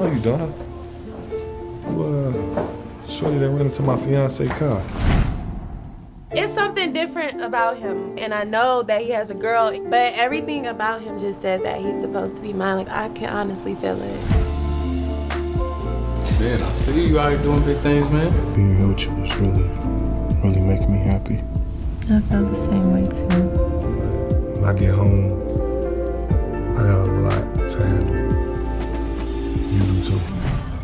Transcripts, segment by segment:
No, you don't. You, shorty that ran into my fiance car. It's something different about him, and I know that he has a girl, but everything about him just says that he's supposed to be mine. Like, I can honestly feel it. Man, I see you out here doing big things, man. Being here with you was really making me happy. I felt the same way too. When I get home, I got a lot to handle. You do too.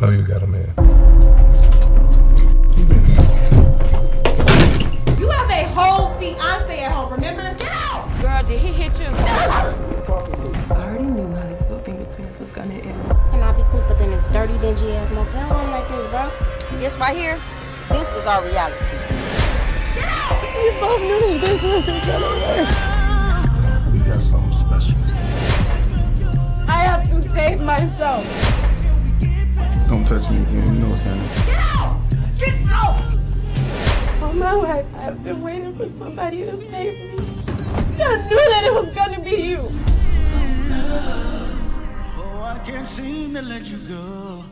I know you got a man. You have a whole fiance at home, remember? Girl, did he hit you? I already knew how this little thing between us was gonna end. Can I be cooped up in this dirty, dingy ass motel room like this, bro? This right here, this is our reality. You both knew that this wasn't gonna work. We got something special. I have to save myself. Don't touch me again. You know what's happening. Get out! All my life, I've been waiting for somebody to save me. I knew that it was gonna be you. Oh, I can't seem to let you go.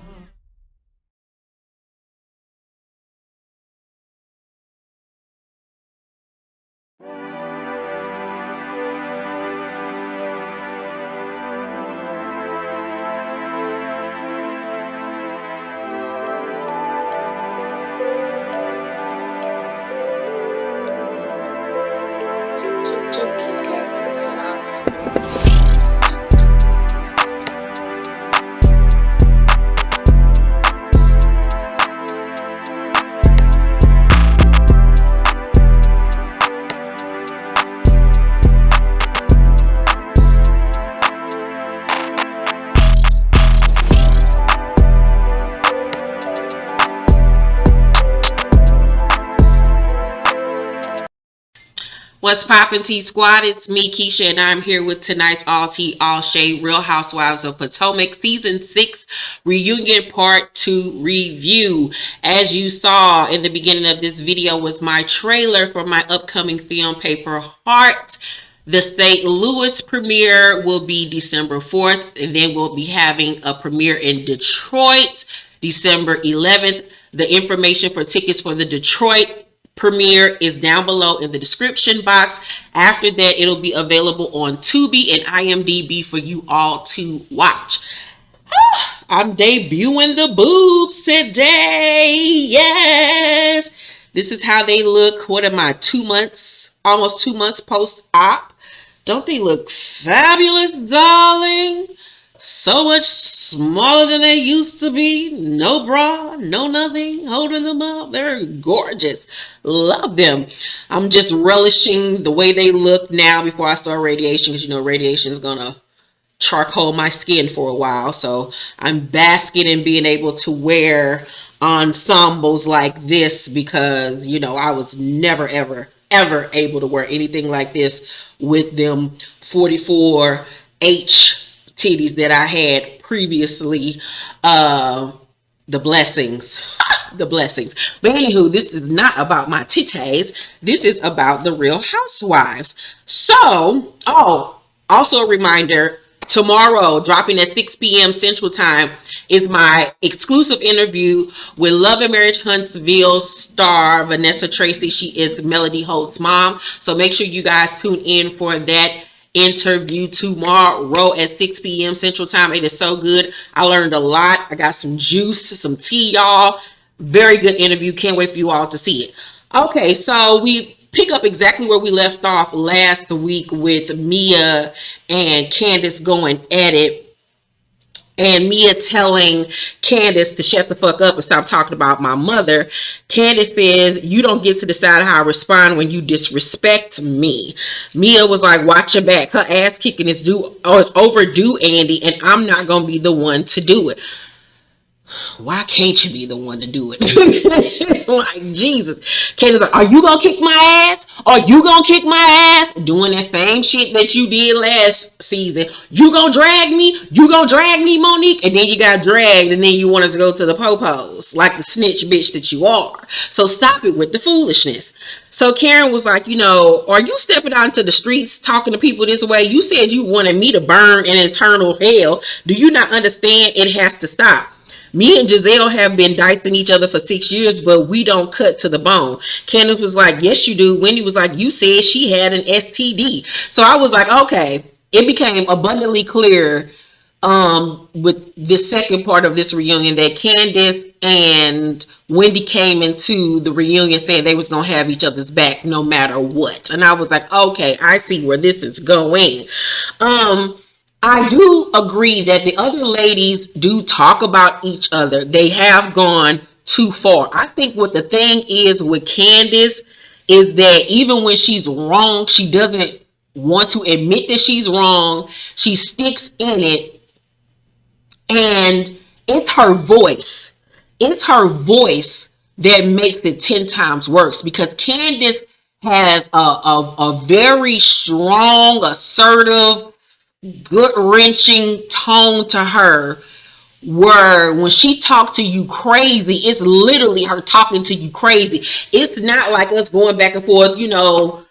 What's poppin', T Squad? It's me, Keisha, and I'm here with tonight's All Tea, All Shade Real Housewives of Potomac Season 6 Reunion Part 2 review. As you saw in the beginning of this video was my trailer for my upcoming film, Paper Heart. The St. Louis premiere will be December 4th, and then we'll be having a premiere in Detroit, December 11th. The information for tickets for the Detroit premiere is down below in the description box. After that, it'll be available on Tubi and IMDb for you all to watch. I'm debuting the boobs today. Yes, this is how they look. What am I, 2 months, almost 2 months post-op? Don't they look fabulous, darling? So much smaller than they used to be. No bra, no nothing holding them up. They're gorgeous. Love them. I'm just relishing the way they look now before I start radiation, because you know radiation is gonna charcoal my skin for a while. So I'm basking in being able to wear ensembles like this, because you know I was never ever able to wear anything like this with them 44H titties that I had previously. The blessings. The blessings. But anywho, this is not about my titties. This is about the Real Housewives. So, also a reminder, tomorrow, dropping at 6 p.m. Central Time, is my exclusive interview with Love and Marriage Huntsville star Vanessa Tracy. She is Melody Holt's mom. So make sure you guys tune in for that interview tomorrow at 6 p.m. Central Time. It is so good. I learned a lot. I got some juice, some tea, y'all. Very good interview. Can't wait for you all to see it. Okay, so we pick up exactly where we left off last week with Mia and Candiace going at it. And Mia telling Candiace to shut the fuck up and stop talking about my mother. Candiace says, you don't get to decide how I respond when you disrespect me. Mia was like, watch your back. Her ass kicking is overdue, Andy, and I'm not going to be the one to do it. Why can't you be the one to do it? Like, Jesus. Candace like, are you gonna kick my ass? Are you gonna kick my ass? Doing that same shit that you did last season. You gonna drag me? You gonna drag me, Monique? And then you got dragged, and then you wanted to go to the popos like the snitch bitch that you are. So stop it with the foolishness. So Karen was like, you know, are you stepping out into the streets talking to people this way? You said you wanted me to burn in eternal hell. Do you not understand? It has to stop. Me and Gizelle have been dicing each other for 6 years, but we don't cut to the bone. Candiace was like, yes, you do. Wendy was like, you said she had an STD. So I was like, okay. It became abundantly clear with the second part of this reunion that Candiace and Wendy came into the reunion saying they was gonna have each other's back no matter what. And I was like, okay, I see where this is going. I do agree that the other ladies do talk about each other. They have gone too far. I think what the thing is with Candiace is that even when she's wrong, she doesn't want to admit that she's wrong. She sticks in it, and it's her voice. It's her voice that makes it 10 times worse, because Candiace has a very strong, assertive, gut-wrenching tone to her, where when she talks to you crazy, it's literally her talking to you crazy. It's not like us going back and forth, going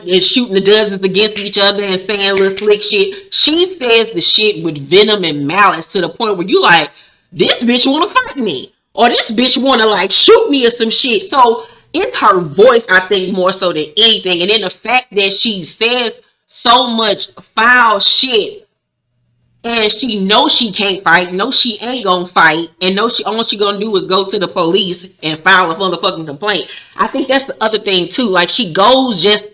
and shooting the dozens against each other and saying little slick shit. She says the shit with venom and malice to the point where you like, this bitch want to fight me, or this bitch want to like shoot me or some shit. So it's her voice, I think, more so than anything. And then the fact that she says so much foul shit, and she knows she can't fight, knows she ain't gonna fight, and knows all she gonna do is go to the police and file a motherfucking complaint. I think that's the other thing too. Like, she goes just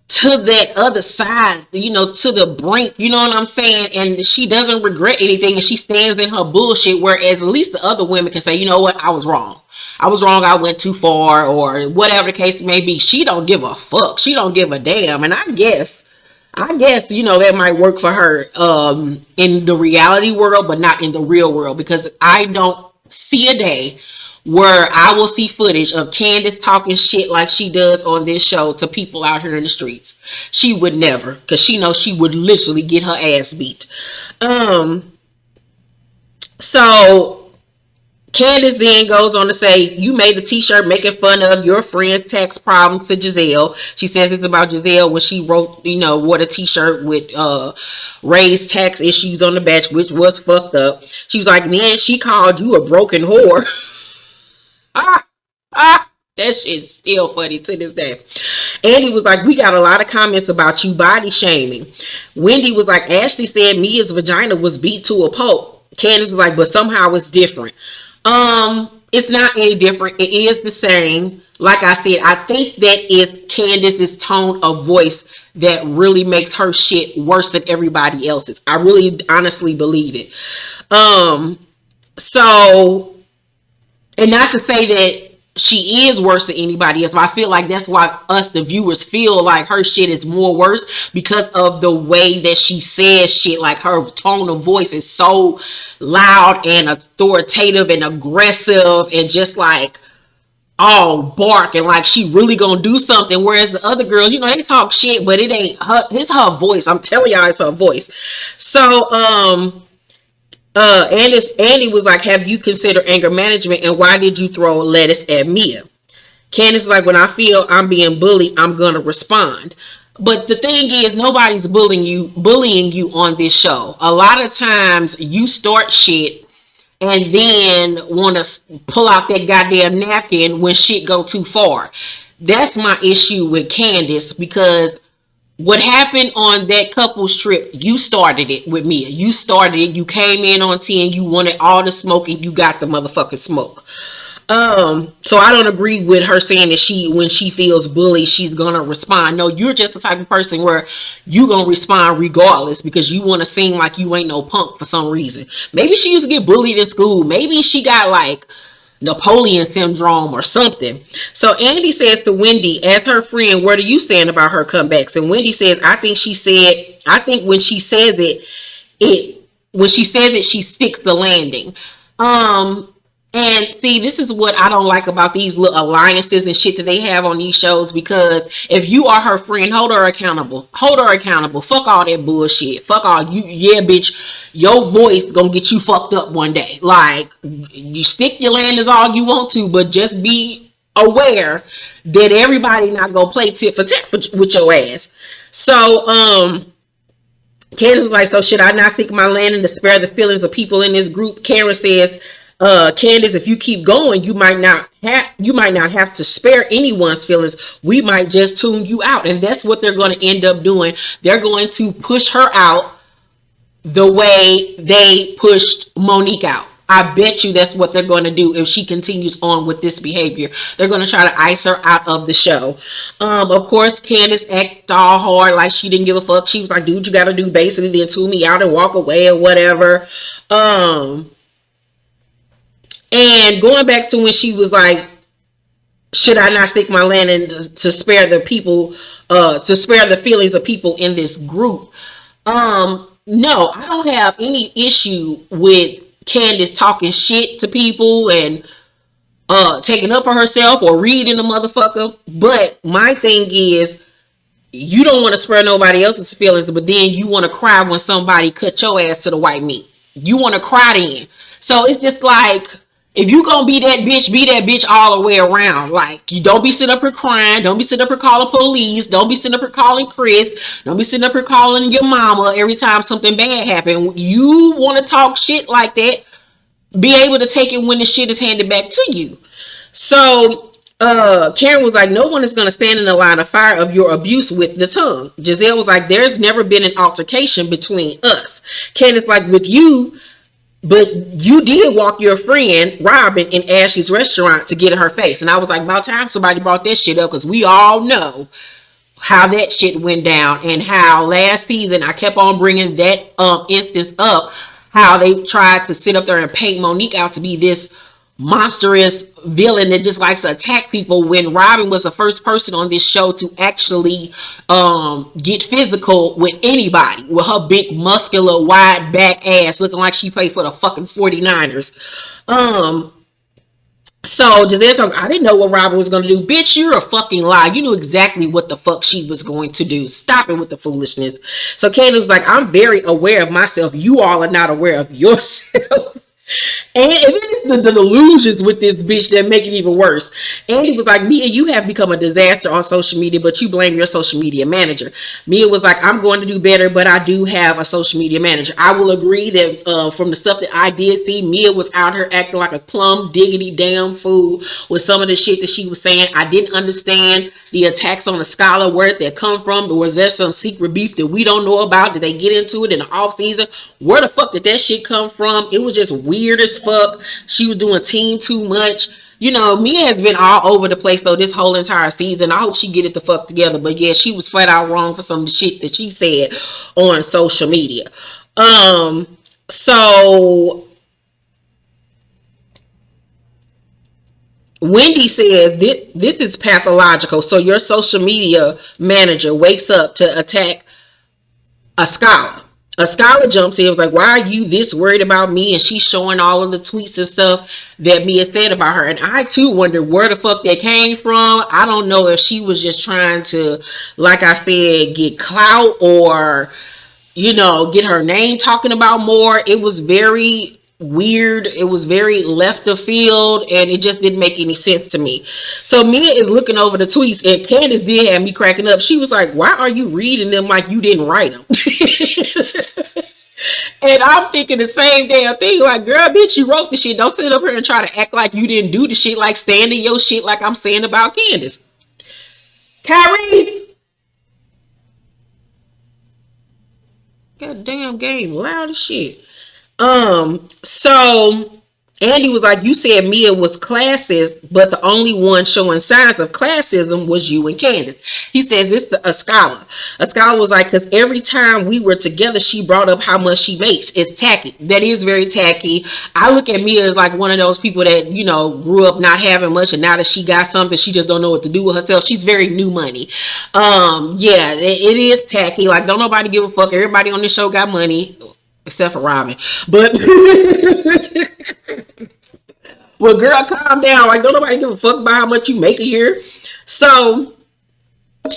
to that other side, to the brink, you know what I'm saying? And she doesn't regret anything, and she stands in her bullshit, whereas at least the other women can say, you know what, I was wrong. I went too far, or whatever the case may be. She don't give a fuck. She don't give a damn. And I guess, that might work for her in the reality world, but not in the real world, because I don't see a day where I will see footage of Candiace talking shit like she does on this show to people out here in the streets. She would never, because she knows she would literally get her ass beat. So Candiace then goes on to say, you made a t-shirt making fun of your friend's tax problems to Gizelle. She says it's about Gizelle when she wrote, wore a t-shirt with raised tax issues on the back, which was fucked up. She was like, then she called you a broken whore. That shit's still funny to this day. Andy was like, we got a lot of comments about you body shaming. Wendy was like, Ashley said Mia's vagina was beat to a pulp. Candiace was like, but somehow it's different. It's not any different. It is the same. Like I said, I think that is Candiace's tone of voice that really makes her shit worse than everybody else's. I really honestly believe it. So, and not to say that she is worse than anybody else, but I feel like that's why us, the viewers, feel like her shit is more worse, because of the way that she says shit. Like, her tone of voice is so loud and authoritative and aggressive and just like all bark and like she really gonna do something, whereas the other girls, they talk shit, but it ain't her. It's her voice. I'm telling y'all, it's her voice. So Andy was like, have you considered anger management, and why did you throw lettuce at Mia? Candiace like, when I feel I'm being bullied, I'm gonna respond. But the thing is, nobody's bullying you on this show. A lot of times you start shit and then want to pull out that goddamn napkin when shit go too far. That's my issue with Candiace, because what happened on that couples trip, you started it with Mia. You started it. You came in on 10. You wanted all the smoke, and you got the motherfucking smoke. So I don't agree with her saying that when she feels bullied, she's gonna respond. No, you're just the type of person where you gonna respond regardless, because you want to seem like you ain't no punk for some reason. Maybe she used to get bullied in school. Maybe she got like Napoleon syndrome or something. So Andy says to Wendy, as her friend, where do you stand about her comebacks? And Wendy says, I think when she says it, she sticks the landing. And see, this is what I don't like about these little alliances and shit that they have on these shows, because if you are her friend, hold her accountable. Fuck all that bullshit. Fuck all you. Yeah, bitch, your voice gonna get you fucked up one day. Like, you stick your landers all you want to, but just be aware that everybody not gonna play tit for tat with your ass. So, Candace was like, so should I not stick my landing to spare the feelings of people in this group? Karen says, Candace, if you keep going, you might not have to spare anyone's feelings. We might just tune you out. And that's what they're going to end up doing. They're going to push her out the way they pushed Monique out. I bet you that's what they're going to do if she continues on with this behavior. They're going to try to ice her out of the show. Of course, Candace acted all hard like she didn't give a fuck. She was like, do what you got to do, basically, then tune me out and walk away or whatever. And going back to when she was like, should I not stick my landing to spare the people, to spare the feelings of people in this group? No, I don't have any issue with Candace talking shit to people and taking up for herself or reading the motherfucker. But my thing is, you don't want to spare nobody else's feelings, but then you want to cry when somebody cut your ass to the white meat. You want to cry then. So it's just like, if you gonna be that bitch all the way around. Like, you don't be sitting up here crying. Don't be sitting up here calling police. Don't be sitting up here calling Chris. Don't be sitting up here calling your mama every time something bad happens. You want to talk shit like that, be able to take it when the shit is handed back to you. So Karen was like, no one is going to stand in the line of fire of your abuse with the tongue. Gizelle was like, there's never been an altercation between us. Candace like, with you, but you did walk your friend Robin in Ashley's restaurant to get in her face. And I was like, about time somebody brought that shit up, because we all know how that shit went down, and how last season I kept on bringing that instance up, how they tried to sit up there and paint Monique out to be this monstrous villain that just likes to attack people, when Robin was the first person on this show to actually get physical with anybody, with her big muscular wide back ass looking like she played for the fucking 49ers. So Gizelle told me, I didn't know what Robin was going to do. Bitch, you're a fucking lie. You knew exactly what the fuck she was going to do. Stop it with the foolishness. So Candace was like, I'm very aware of myself. You all are not aware of yourselves. And it is the delusions with this bitch that make it even worse. Andy was like, Mia, you have become a disaster on social media, but you blame your social media manager. Mia was like, I'm going to do better, but I do have a social media manager. I will agree that from the stuff that I did see, Mia was out here acting like a plum diggity damn fool with some of the shit that she was saying. I didn't understand the attacks on the scholar, where did that come from? Was there some secret beef that we don't know about? Did they get into it in the off season? Where the fuck did that shit come from? It was just weird as fuck. She was doing team too much. You know, Mia has been all over the place though this whole entire season. I hope she get it the fuck together. But yeah, she was flat out wrong for some of the shit that she said on social media. So Wendy says this is pathological. So your social media manager wakes up to attack a scholar. A scholar jumps in, was like, why are you this worried about me? And she's showing all of the tweets and stuff that Mia said about her. And I too wonder where the fuck that came from. I don't know if she was just trying to, like I said, get clout or, you know, get her name talking about more. It was very weird. It was very left of field, and it just didn't make any sense to me. So Mia is looking over the tweets, and Candiace did have me cracking up. She was like, why are you reading them like you didn't write them? And I'm thinking the same damn thing. Like, girl, bitch, you wrote the shit. Don't sit up here and try to act like you didn't do the shit, like stand in your shit like I'm saying about Candiace. Kyrie, goddamn game loud as shit. So Andy was like, you said Mia was classist, but the only one showing signs of classism was you and Candiace. He says this to a scholar. A scholar was like, because every time we were together, she brought up how much she makes. It's tacky. That is very tacky. I look at Mia as like one of those people that, you know, grew up not having much, and now that she got something, she just don't know what to do with herself. She's very new money. Yeah, it is tacky. Like, don't nobody give a fuck. Everybody on this show got money. Except for Robin. But well, girl, calm down. Like, don't nobody give a fuck about how much you make a year. So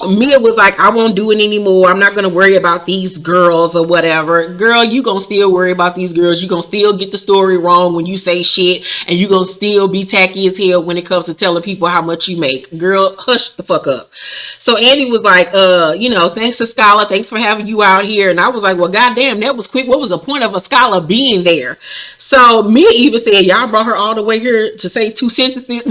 Mia was like, I won't do it anymore. I'm not going to worry about these girls or whatever. Girl, you going to still worry about these girls. You going to still get the story wrong when you say shit. And you going to still be tacky as hell when it comes to telling people how much you make. Girl, hush the fuck up. So Andy was like, thanks to Scholar. Thanks for having you out here. And I was like, well, goddamn, that was quick. What was the point of a Scholar being there? So Mia even said, y'all brought her all the way here to say 2 sentences.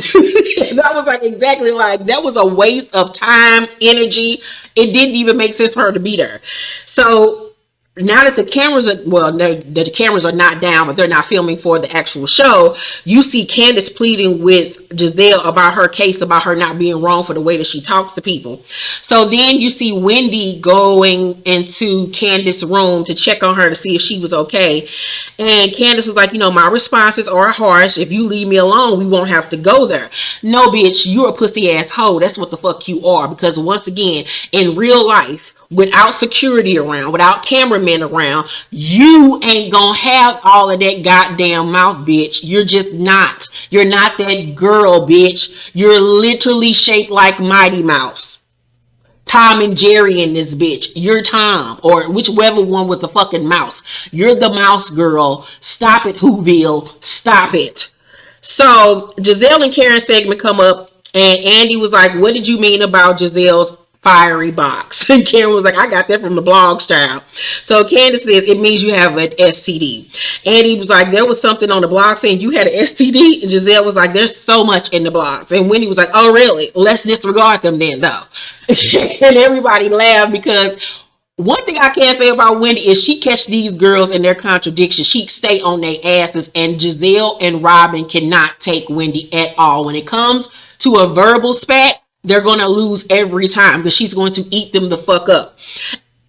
And I was like, exactly, like, that was a waste of time, energy. It didn't even make sense for her to be there. So now that the cameras are, the cameras are not down, but they're not filming for the actual show, you see Candiace pleading with Gizelle about her case, about her not being wrong for the way that she talks to people. So then you see Wendy going into Candiace's room to check on her to see if she was okay. And Candiace was like, my responses are harsh. If you leave me alone, we won't have to go there. No, bitch, you're a pussy ass hoe. That's what the fuck you are. Because once again, in real life, without security around, without cameramen around, you ain't gonna have all of that goddamn mouth, bitch. You're just not. You're not that girl, bitch. You're literally shaped like Mighty Mouse. Tom and Jerry in this bitch. You're Tom, or whichever one was the fucking mouse. You're the mouse girl. Stop it, Whoville. Stop it. So Gizelle and Karen segment come up, and Andy was like, what did you mean about Giselle's fiery box? And Karen was like, I got that from the blogs, child. So Candiace says, it means you have an STD. Andy was like, there was something on the blog saying you had an STD. And Gizelle was like, there's so much in the blogs. And Wendy was like, oh really? Let's disregard them then, though. And everybody laughed, because one thing I can say about Wendy is she catch these girls in their contradictions. She stay on their asses, and Gizelle and Robin cannot take Wendy at all. When it comes to a verbal spat, they're going to lose every time, because she's going to eat them the fuck up.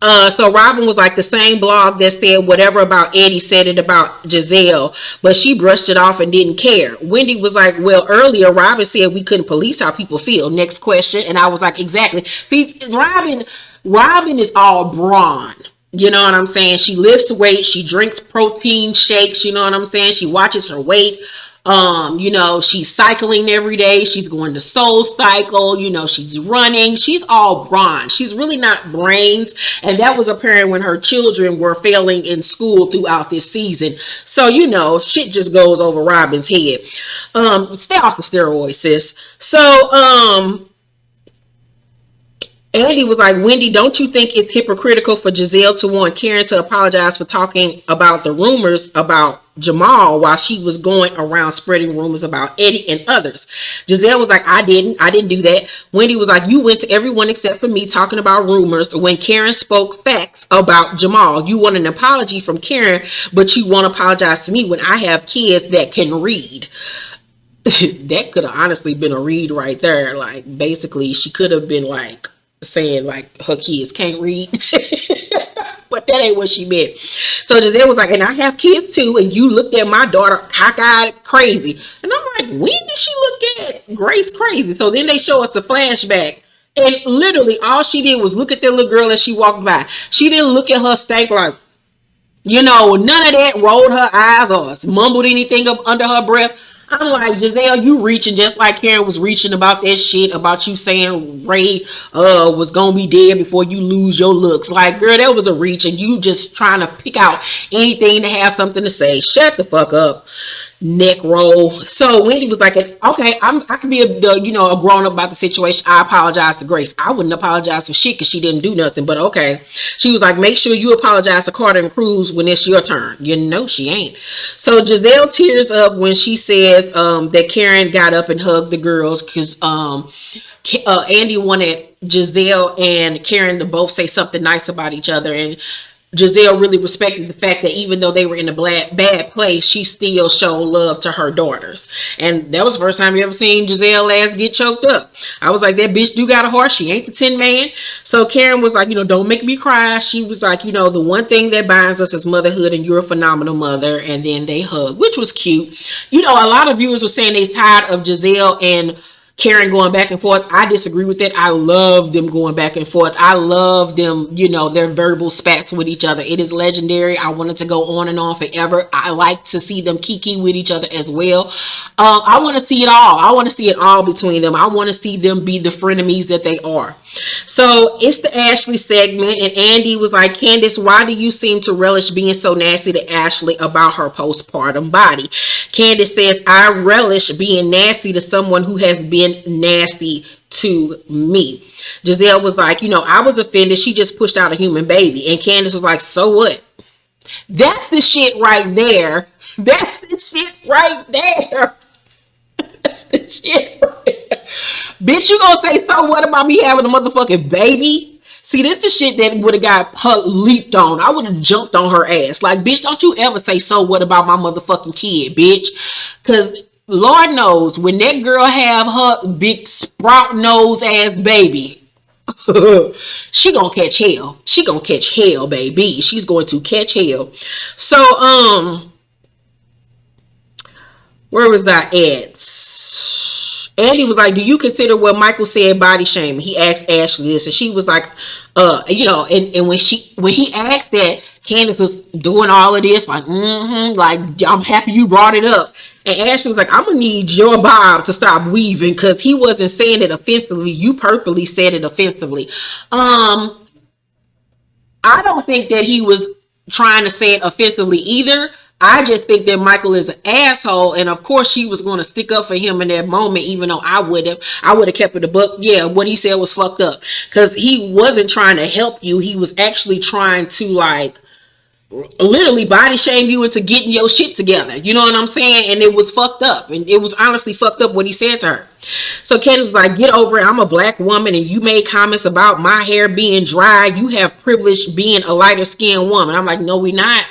So Robin was like, the same blog that said whatever about Eddie said it about Gizelle, but she brushed it off and didn't care. Wendy was like, well, earlier Robin said we couldn't police how people feel. Next question. And I was like, exactly. See, Robin is all brawn. You know what I'm saying? She lifts weight. She drinks protein shakes. You know what I'm saying? She watches her weight. She's cycling every day. She's going to Soul Cycle. She's running. She's all brawn. She's really not brains. And that was apparent when her children were failing in school throughout this season. So, shit just goes over Robin's head. Stay off the steroids, sis. So, Andy was like, Wendy, don't you think it's hypocritical for Gizelle to want Karen to apologize for talking about the rumors about Jamal while she was going around spreading rumors about Eddie and others? Gizelle was like, I didn't do that. Wendy was like, you went to everyone except for me talking about rumors when Karen spoke facts about Jamal. You want an apology from Karen, but you won't apologize to me when I have kids that can read. That could have honestly been a read right there. Like, basically, she could have been like saying like her kids can't read. But that ain't what she meant. So Gizelle was like, and I have kids too, and you looked at my daughter cockeyed crazy. And I'm like, when did she look at Grace crazy? So then they show us the flashback, and literally all she did was look at that little girl as she walked by. She didn't look at her stank like, none of that, rolled her eyes or mumbled anything up under her breath. I'm like, Gizelle, you reaching just like Karen was reaching about that shit about you saying Ray was gonna be dead before you lose your looks. Like, girl, that was a reach, and you just trying to pick out anything to have something to say. Shut the fuck up, neck roll. So Wendy was like, okay, I can be a grown up about the situation. I apologize to Grace. I wouldn't apologize for shit because she didn't do nothing, but okay. She was like, make sure you apologize to Carter and Cruz when it's your turn. She ain't. So Gizelle tears up when she says that Karen got up and hugged the girls because Andy wanted Gizelle and Karen to both say something nice about each other, and Gizelle really respected the fact that even though they were in a bad place, she still showed love to her daughters. And that was the first time you ever seen Gizelle ass get choked up. I was like, that bitch do got a heart. She ain't the Tin Man. So Karen was like, don't make me cry. She was like, the one thing that binds us is motherhood, and you're a phenomenal mother. And then they hugged, which was cute. A lot of viewers were saying they tired of Gizelle and Karen going back and forth. I disagree with that. I love them going back and forth. I love them, you know, their verbal spats with each other. It is legendary. I want it to go on and on forever. I like to see them kiki with each other as well. I want to see it all. I want to see it all between them. I want to see them be the frenemies that they are. So it's the Ashley segment, and Andy was like, Candiace, why do you seem to relish being so nasty to Ashley about her postpartum body? Candiace says, I relish being nasty to someone who has been nasty to me. Gizelle was like, you know, I was offended. She just pushed out a human baby. And Candiace was like, so what? That's the shit right there. That's the shit right there. That's the shit right there. Bitch, you gonna say so what about me having a motherfucking baby? See, this the shit that would have got her leaped on. I would have jumped on her ass. Like, bitch, don't you ever say so what about my motherfucking kid, bitch. Because Lord knows, when that girl have her big sprout nose ass baby, she gonna catch hell. She gonna catch hell, baby. She's going to catch hell. So, where was that at? Andy was like, do you consider what Michael said body shaming? He asked Ashley this, and she was like, you know, and when he asked that, Candiace was doing all of this, like, like, I'm happy you brought it up. And Ashley was like, I'm gonna need your Bob to stop weaving, because he wasn't saying it offensively. You purposely said it offensively. I don't think that he was trying to say it offensively either. I just think that Michael is an asshole, and of course she was going to stick up for him in that moment, even though I would have kept it a buck. Yeah, what he said was fucked up, because he wasn't trying to help you. He was actually trying to, like, literally body shame you into getting your shit together. You know what I'm saying? And it was fucked up, and it was honestly fucked up what he said to her. So Candiace was like, get over it. I'm a black woman, and you made comments about my hair being dry. You have privilege being a lighter skinned woman. I'm like, no, we not.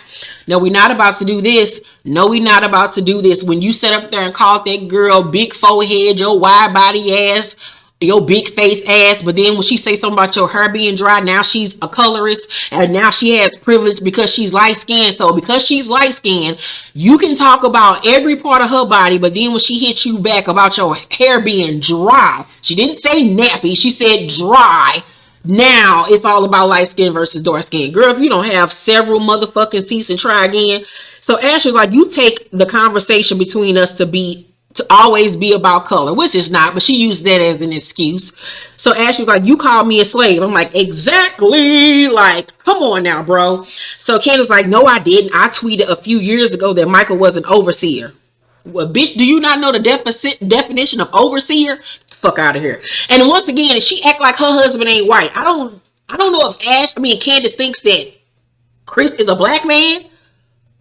No, we're not about to do this. No, we're not about to do this. When you sat up there and called that girl big forehead, your wide body ass, your big face ass, but then when she say something about your hair being dry, now she's a colorist, and now she has privilege because she's light skinned. So because she's light skinned, you can talk about every part of her body, but then when she hits you back about your hair being dry, she didn't say nappy, she said dry. Now it's all about light skin versus dark skin. Girl, if you don't have several motherfucking seats and try again. So Ash was like, you take the conversation between us to always be about color, which is not, but she used that as an excuse. So Ash was like, you called me a slave. I'm like, exactly. Like, come on now, bro. So Candiace was like, no, I didn't. I tweeted a few years ago that Michael was an overseer. Well, bitch, do you not know the definition of overseer? Fuck out of here. And once again, she act like her husband ain't white. I don't know if Candiace thinks that Chris is a black man.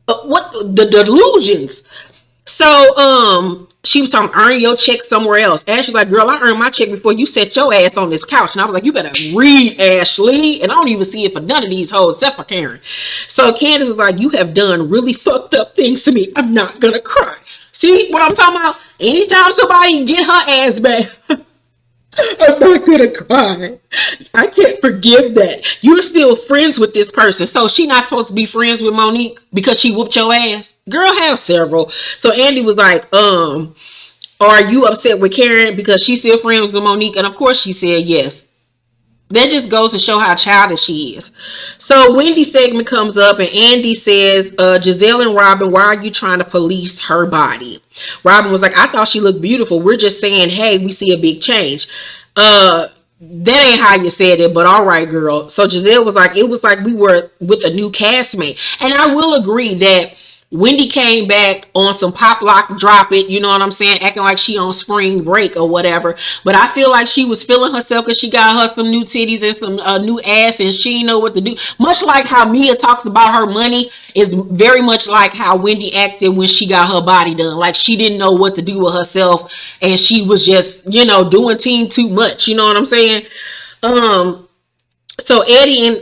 What the delusions? So she was talking, earn your check somewhere else. Ashley's like, girl, I earned my check before you set your ass on this couch. And I was like, you better read, Ashley. And I don't even see it for none of these hoes except for Karen. So Candiace was like, you have done really fucked up things to me. I'm not gonna cry. See what I'm talking about? Anytime somebody get her ass back, I'm not gonna cry. I can't forgive that. You're still friends with this person. So she not supposed to be friends with Monique because she whooped your ass? Girl, have several. So Andy was like, are you upset with Karen because she's still friends with Monique? And of course she said yes. That just goes to show how childish she is. So Wendy's segment comes up and Andy says, Gizelle and Robin, why are you trying to police her body? Robin was like, I thought she looked beautiful. We're just saying, hey, we see a big change. That ain't how you said it, but all right, girl. So Gizelle was like, it was like we were with a new castmate. And I will agree that Wendy came back on some pop lock drop it, you know what I'm saying, acting like she on spring break or whatever. But I feel like she was feeling herself because she got her some new titties and some new ass, and she didn't know what to do. Much like how Mia talks about her money is very much like how Wendy acted when she got her body done. Like she didn't know what to do with herself, and she was just, you know, doing team too much. You know what I'm saying? So Eddie and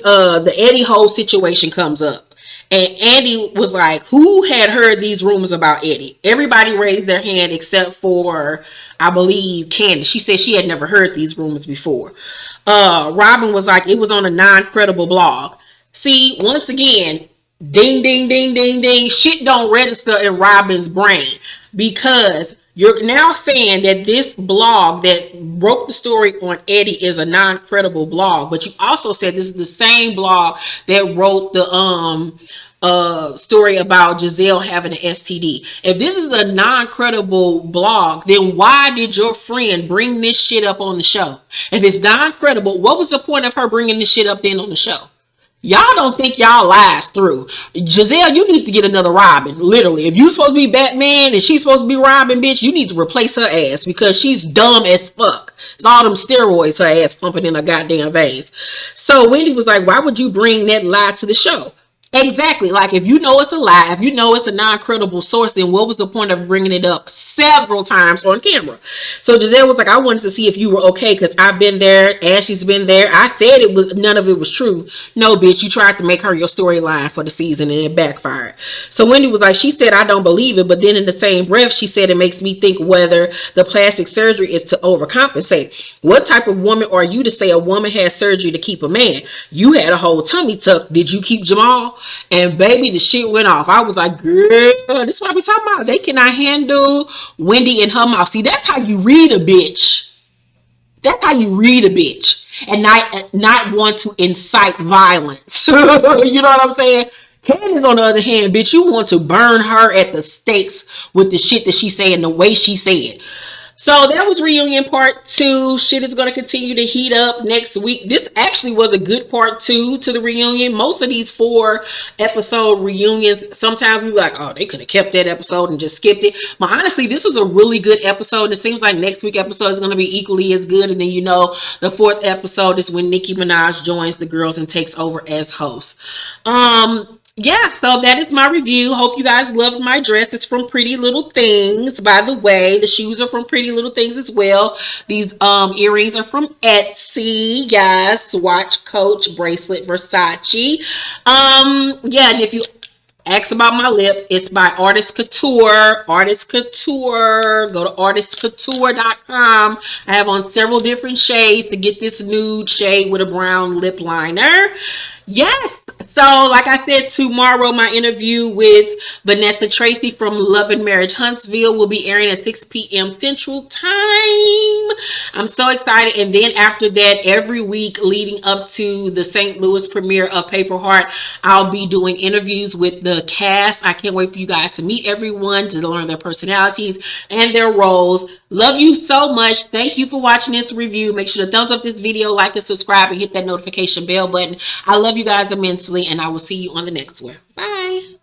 the Eddie whole situation comes up. And Andy was like, who had heard these rumors about Eddie? Everybody raised their hand except for, I believe, Candiace. She said she had never heard these rumors before. Robin was like, it was on a non-credible blog. See, once again, ding, ding, ding, ding, ding. Shit don't register in Robin's brain because You're now saying that this blog that broke the story on Eddie is a non-credible blog, but you also said this is the same blog that wrote the story about Gizelle having an STD. If this is a non-credible blog, then why did your friend bring this shit up on the show? If it's non-credible, what was the point of her bringing this shit up then on the show? Y'all don't think y'all lies through. Gizelle, you need to get another Robin. Literally. If you supposed to be Batman and she's supposed to be Robin, bitch, you need to replace her ass because she's dumb as fuck. It's all them steroids her ass pumping in her goddamn veins. So Wendy was like, why would you bring that lie to the show? Exactly. Like, if you know it's a lie, if you know it's a non-credible source, then what was the point of bringing it up several times on camera? So Gizelle was like, I wanted to see if you were okay because I've been there. Ashley's been there. I said it was, none of it was true. No, bitch, you tried to make her your storyline for the season and it backfired. So Wendy was like, she said, I don't believe it. But then in the same breath, she said, it makes me think whether the plastic surgery is to overcompensate. What type of woman are you to say a woman has surgery to keep a man? You had a whole tummy tuck. Did you keep Jamal? And baby, the shit went off. I was like, girl, this is what I be talking about. They cannot handle Wendy in her mouth. See, that's how you read a bitch. That's how you read a bitch. And not want to incite violence. You know what I'm saying? Candiace, on the other hand, bitch, you want to burn her at the stakes with the shit that she said and the way she said. So that was reunion part 2. Shit is going to continue to heat up next week. This actually was a good part 2 to the reunion. Most of these 4 episode reunions, sometimes we were like, oh, they could have kept that episode and just skipped it. But honestly, this was a really good episode. And it seems like next week's episode is going to be equally as good. And then, you know, the 4th episode is when Nicki Minaj joins the girls and takes over as host. Yeah, so that is my review. Hope you guys loved my dress. It's from Pretty Little Things, by the way. The shoes are from Pretty Little Things as well. These earrings are from Etsy. Yes, watch, Coach, bracelet, Versace. Yeah, and if you ask about my lip, it's by Artist Couture. Artist Couture. Go to artistcouture.com. I have on several different shades to get this nude shade with a brown lip liner. Yes. So, like I said, tomorrow my interview with Vanessa Tracy from Love and Marriage Huntsville will be airing at 6 p.m. Central Time. I'm so excited. And then after that, every week leading up to the St. Louis premiere of Paper Heart, I'll be doing interviews with the cast. I can't wait for you guys to meet everyone, to learn their personalities and their roles. Love you so much. Thank you for watching this review. Make sure to thumbs up this video, like and subscribe, and hit that notification bell button. I love you guys immensely, and I will see you on the next one. Bye.